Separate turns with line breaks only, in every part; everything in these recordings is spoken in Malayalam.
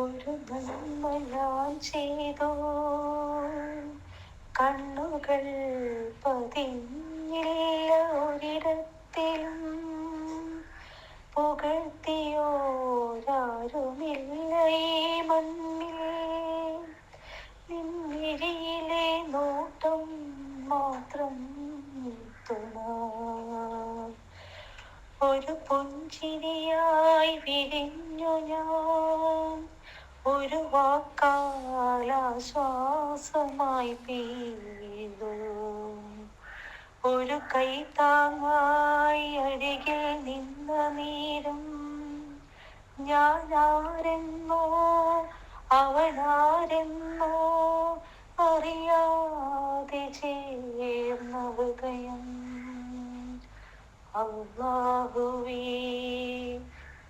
ഒരു നന്മ ഞാൻ ചെയ്തോ, കണ്ണുകൾ പതിഞ്ഞില്ല ഒരിടത്തിലും, പുകഴ്ത്തിയോരാരുമില്ല ഈ മണ്ണിൽ. നിൻമിഴിയിലെ നോട്ടം മാത്രം തുണ, ഒരു പുഞ്ചിരിയായി വിരിഞ്ഞു ഞാൻ, ഒരു വാക്കാലാശ്വാസമായി പെയ്തു, ഒരു കൈത്താങ്ങായി അരികിൽ നിന്ന നേരം. ഞാൻ ആരെന്നോ അവനാരെന്നോ അറിയാതെ ചേർന്ന ഹൃദയം. അല്ലാഹുവേ,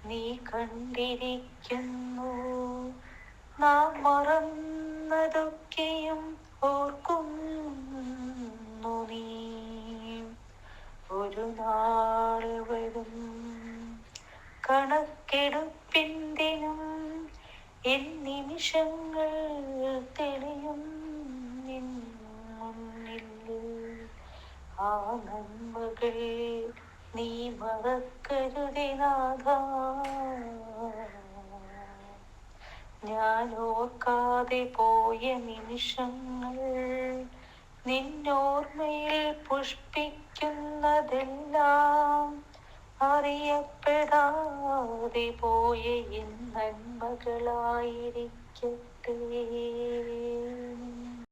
നീ കണ്ടിരിക്കുന്നു, നാം മറന്നതൊക്കെയും ഓർക്കുന്നു നീ. ഒരു നാള് വരും കണക്കെടുപ്പിന്തിനും, എൻ നിമിഷങ്ങൾ തെളിയും നിൻ മുന്നിൽ. ആ നന്മകൾ നീ മറക്കരുതേ നാഥാ, ഞാൻ ഓർക്കാതെ പോയ നിമിഷങ്ങൾ. നിന്നോർമ്മയിൽ പുഷ്പിക്കുന്നതെല്ലാം അറിയപ്പെടാതെ പോയ എൻ നന്മകളായിരിക്കട്ടെ.